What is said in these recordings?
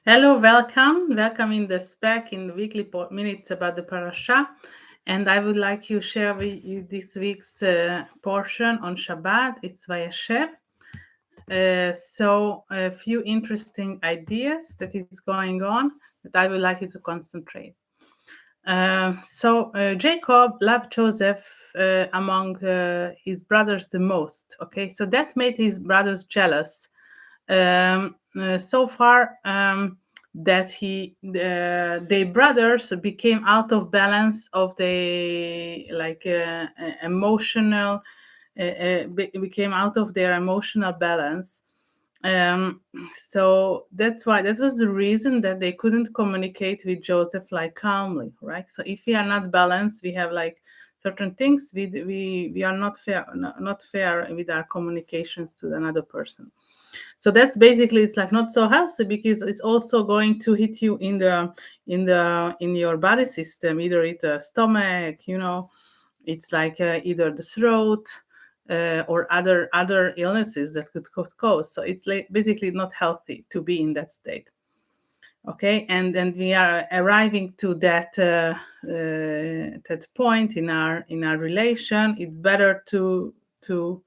Hello, welcome in the Spec in weekly minutes about the Parasha, and I would like to share with you this week's portion on Shabbat. It's Vayeshev. So a few interesting ideas that is going on that I would like you to concentrate. Jacob loved Joseph among his brothers the most. Okay, so that made his brothers jealous so far that their brothers became out of balance of the emotional became out of their emotional balance. So that was the reason that they couldn't communicate with Joseph like calmly, right? So if we are not balanced, we have like certain things we are not fair with our communications to another person. So that's basically it's like not so healthy because it's also going to hit you in your body system, either in the stomach, it's like either the throat or other illnesses that could cause. So it's like basically not healthy to be in that state. Okay, and then we are arriving to that point in our relation. It's better to to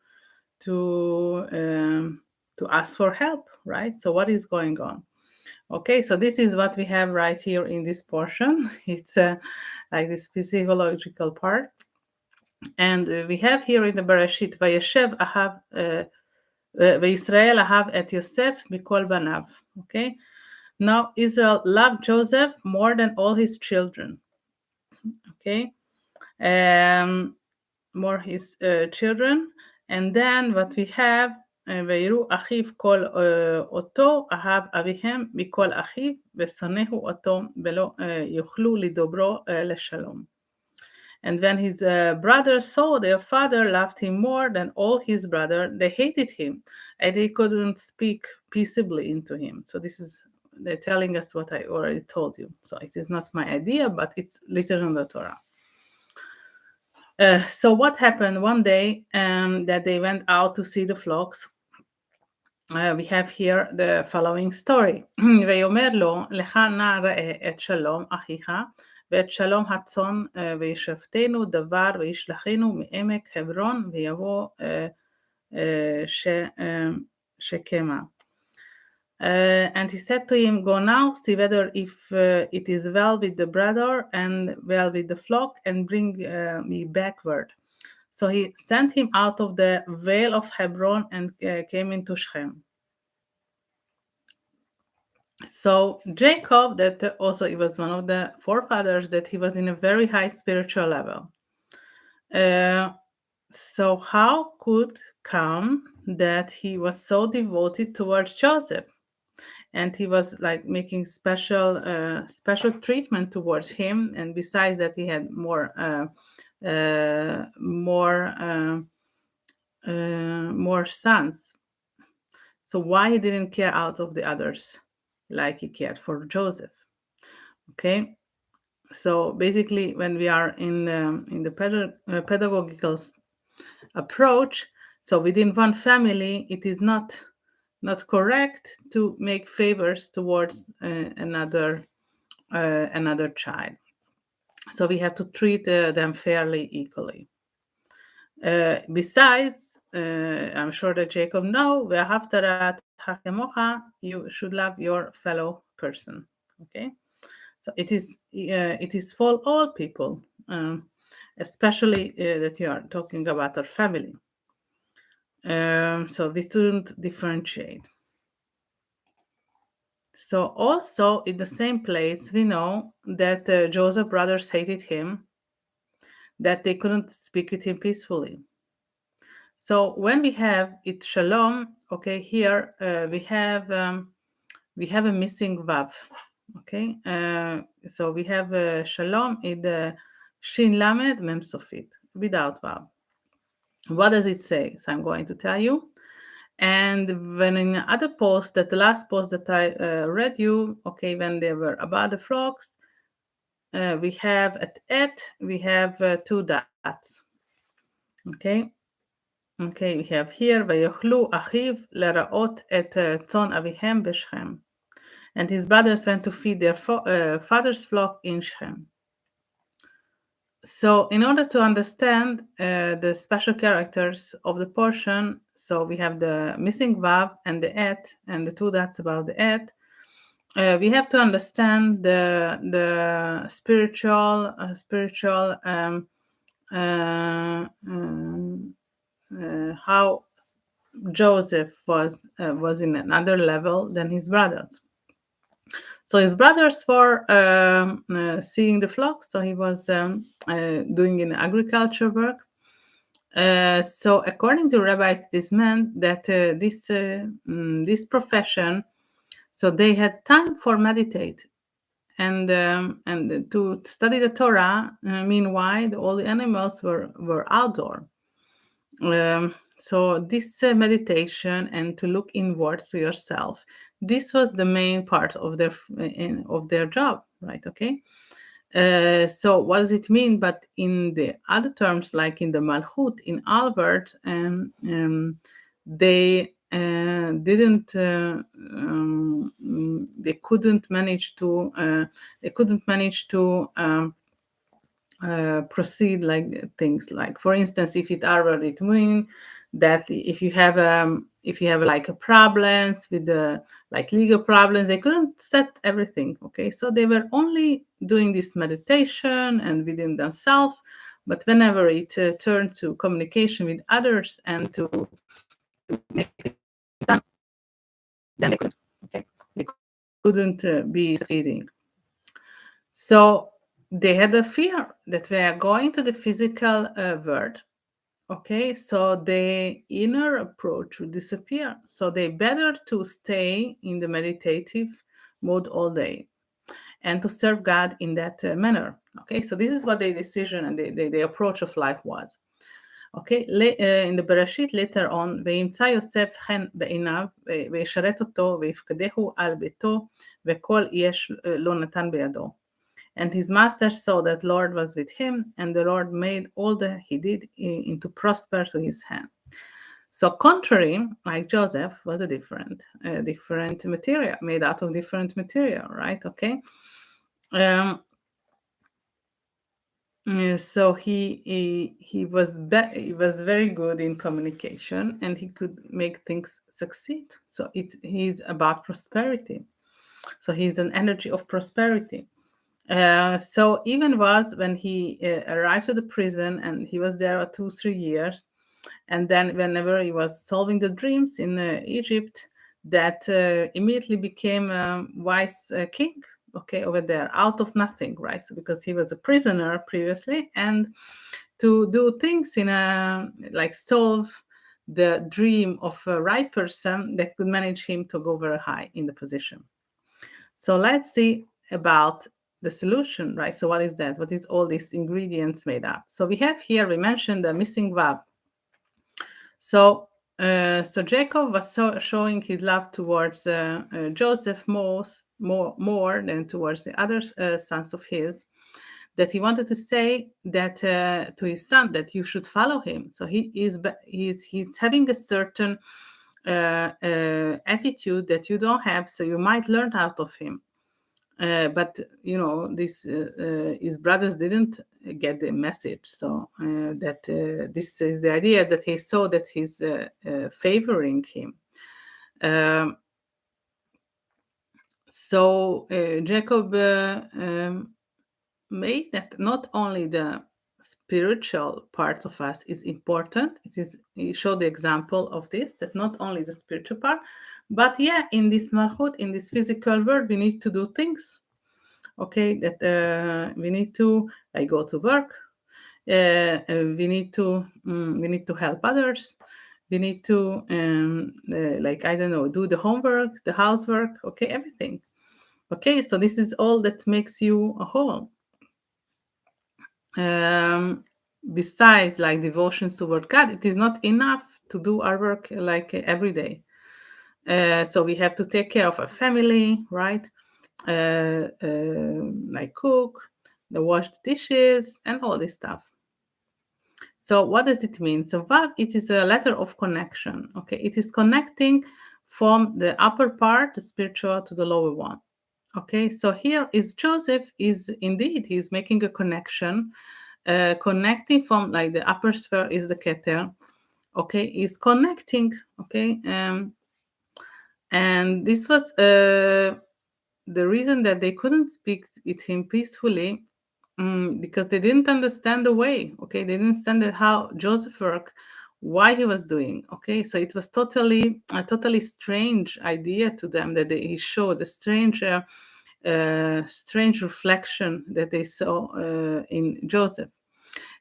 um, to ask for help, right? So what is going on? Okay, so this is what we have right here in this portion. It's like this physiological part, and we have here in the Bereshit, Vayeshev ahav Vayisrael ahav et Yossef mikol banav. Okay, now Israel loved Joseph more than all his children. Okay, um, more his children. And then what we have, ויראו אחיו כל אותו, אהב אביהם מכל אחיו, ושונאו אותו, ולא יוכלו לדברו לשלום. And when his brothers saw their father loved him more than all his brother, they hated him, and they couldn't speak peaceably into him. So this is, they're telling us what I already told you. So it is not my idea, but it's written in the Torah. So what happened one day that they went out to see the flocks? We have here the following story. ויאמר לו, לך נא ראה את שלום אחיך, ואת שלום הצאן, וישבתנו דבר, וישלחנו מעמק חברון, ויבוא שקמה. And he said to him, go now, see whether if it is well with the brother and well with the flock, and bring me backward. So he sent him out of the vale of Hebron and came into Shechem. So Jacob, that also he was one of the forefathers, that he was in a very high spiritual level. So how could come that he was so devoted towards Joseph? And he was like making special treatment towards him, and besides that he had more sons. So why he didn't care out of the others like he cared for Joseph? Okay, so basically when we are in the pedagogical approach, so within one family it is not correct to make favors towards another child. So we have to treat them fairly equally. Besides, I'm sure that Jacob knows, you should love your fellow person. Okay, so it is for all people, especially that you are talking about our family. So we shouldn't differentiate. So also in the same place, we know that Joseph's brothers hated him, that they couldn't speak with him peacefully. So when we have it shalom, okay, here we have a missing vav, okay. So we have shalom in the shin lamed mem sofit without vav. What does it say? So I'm going to tell you. And when in the other post, that the last post that I read you, okay, when they were about the frogs, we have we have two dots. Okay, we have here ויאכלו אחיו לראות את צאן אביהם בשכם. and his brothers went to feed their father's flock in Shechem. So in order to understand the special characters of the portion, so we have the missing vav and the et, and the two dots above the et. We have to understand the spiritual how Joseph was in another level than his brothers. So his brothers were seeing the flock, so he was doing an agriculture work. So according to rabbis, this meant that this profession, so they had time for meditate and to study the Torah. Meanwhile, all the animals were outdoor. So this meditation and to look inward to yourself, this was the main part of their job, right? Okay. So what does it mean? But in the other terms, like in the Malchut, in Albert, they didn't. They couldn't manage to. Proceed like things like, for instance, if it already mean that if you have like a problems with the like legal problems, they couldn't set everything. Okay, so they were only doing this meditation and within themselves, but whenever it turned to communication with others and to make things done, then they couldn't. Okay, they couldn't be succeeding. So they had a fear that they are going to the physical world. Okay, so the inner approach will disappear. So they better to stay in the meditative mode all day and to serve God in that manner. Okay, so this is what their decision and the approach of life was. Okay, in the Bereshit later on, וימצא יוסף חן בעיניו, וישרת אותו, ויפקדהו על ביתו, וכל יש לו נתן בידו. And his master saw that Lord was with him, and the Lord made all that he did into prosper to his hand. So contrary, like Joseph, was a different material, made out of different material, right? Okay. So he was very good in communication, and he could make things succeed. So he's about prosperity. So he's an energy of prosperity. So even was when he arrived to the prison, and he was there 2-3 years, and then whenever he was solving the dreams in Egypt, that immediately became a wise king. Okay, over there, out of nothing, right? So because he was a prisoner previously, and to do things in a like solve the dream of a right person that could manage him to go very high in the position. So let's see about the solution, right? So what is that? What is all these ingredients made up? So we have here, we mentioned the missing vav. So Jacob was showing his love towards Joseph more than towards the other sons of his, that he wanted to say that to his son that you should follow him. So he's having a certain attitude that you don't have, so you might learn out of him. But his brothers didn't get the message. So that this is the idea that he saw that he's favoring him. So Jacob made that not only the spiritual part of us is important. He showed the example of this, that not only the spiritual part, but in this malchut, in this physical world, we need to do things. Okay, that we need to go to work. We need to help others. We need to do the homework, the housework. Okay, everything. Okay, so this is all that makes you a whole. Besides devotions toward God, it is not enough to do our work every day. So we have to take care of our family, right? Cook, wash the dishes, and all this stuff. So what does it mean? So Vav, it is a letter of connection. Okay, it is connecting from the upper part, the spiritual, to the lower one. Okay, so here is Joseph is indeed, he's making a connection, connecting from like the upper sphere is the Keter, okay, is connecting, okay, and this was the reason that they couldn't speak with him peacefully, because they didn't understand the way, okay, they didn't understand how Joseph worked, why he was doing, okay, so it was totally a totally strange idea to them that he showed a strange strange reflection that they saw in Joseph.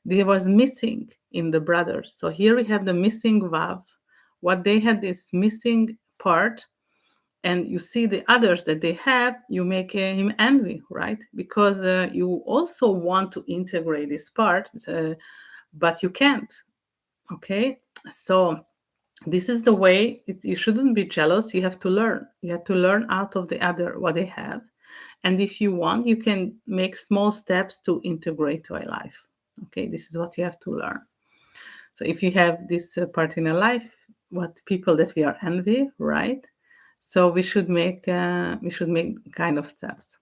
There was missing in the brothers. So here we have the missing Vav. What they had is missing part, and you see the others that they have, you make him envy, right? Because you also want to integrate this part, but you can't. Okay, so this is the way. You shouldn't be jealous. You have to learn. You have to learn out of the other what they have, and if you want, you can make small steps to integrate to a life. Okay, this is what you have to learn. So if you have this part in a life, what people that we are envy, right? So we should make kind of steps.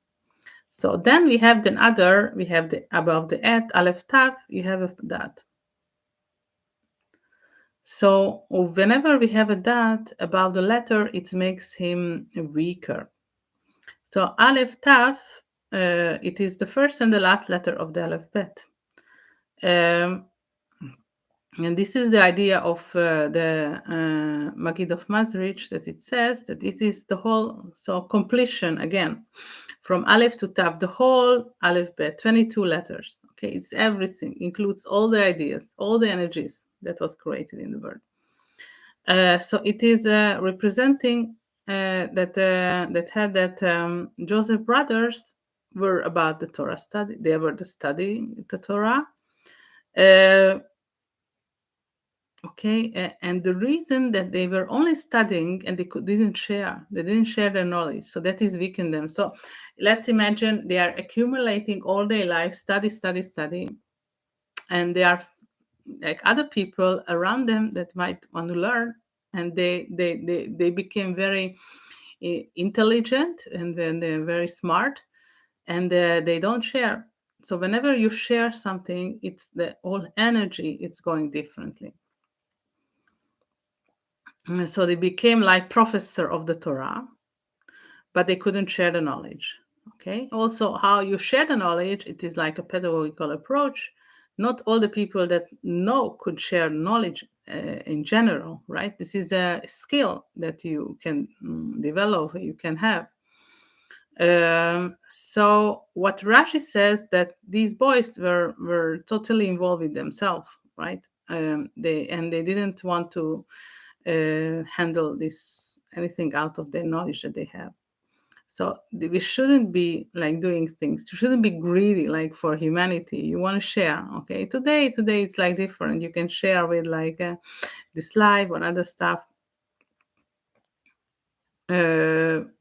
So then we have we have the above the et aleph tav, you have that. So whenever we have a dat above the letter, it makes him weaker. So aleph tav, it is the first and the last letter of the alphabet. And this is the idea of the Magid of Mazrich, that it says that it is the whole, so completion again, from Aleph to Tav, the whole alphabet, 22 letters. Okay, it's everything, includes all the ideas, all the energies that was created in the word. So it is representing that had that Joseph brothers were about the Torah study. They were the study the Torah. Okay, and the reason that they were only studying and didn't share their knowledge, so that is weakened them. So let's imagine they are accumulating all their life, study, and they are like other people around them that might want to learn, and they became very intelligent, and then they're very smart, and they don't share. So whenever you share something, it's the whole energy, it's going differently. So they became like professor of the Torah, but they couldn't share the knowledge. Okay. Also, how you share the knowledge, it is like a pedagogical approach. Not all the people that know could share knowledge in general, right? This is a skill that you can develop, you can have. So what Rashi says, that these boys were totally involved with themselves, right? They didn't want to handle this anything out of their knowledge that they have. So we shouldn't be like doing things. You shouldn't be greedy like for humanity. You want to share, okay? Today it's like different. You can share with like this live or other stuff. And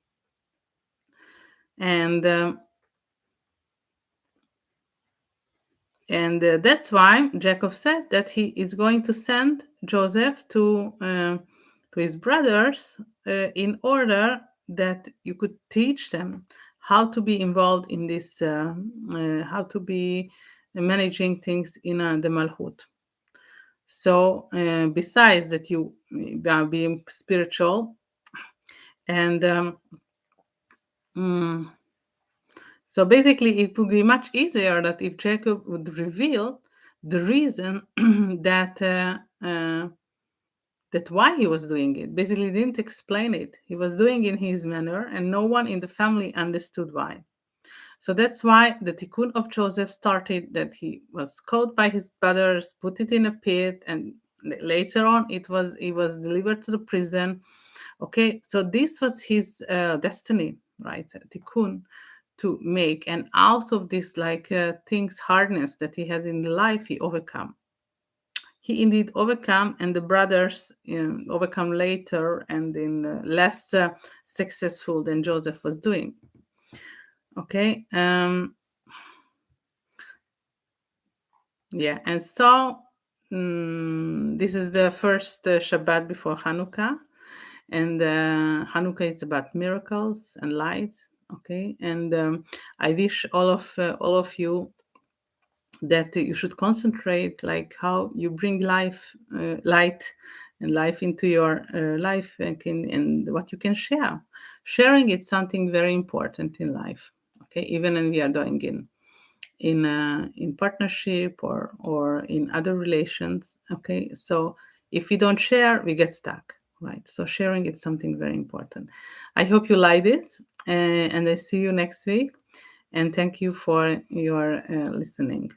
that's why Jacob said that he is going to send Joseph to his brothers in order that you could teach them how to be involved in this, how to be managing things in the Malchut. So besides that you are being spiritual, and so basically it would be much easier that if Jacob would reveal the reason that that why he was doing it. Basically, he didn't explain it. He was doing it in his manner, and no one in the family understood why. So that's why the tikkun of Joseph started, that he was caught by his brothers, put it in a pit, and later on he was delivered to the prison. Okay, so this was his destiny, right? Tikkun to make, and out of this like things hardness that he had in the life, he overcome. He indeed overcome, and the brothers overcome later and in less successful than Joseph was doing. Okay, yeah, and so this is the first Shabbat before Hanukkah, and Hanukkah is about miracles and light. Okay, and I wish all of you that you should concentrate like how you bring light and life into your life, and what you can share. Sharing is something very important in life. Okay, even when we are doing in partnership or in other relations. Okay, so if we don't share, we get stuck, right? So sharing is something very important. I hope you like this, and I see you next week, and thank you for your listening.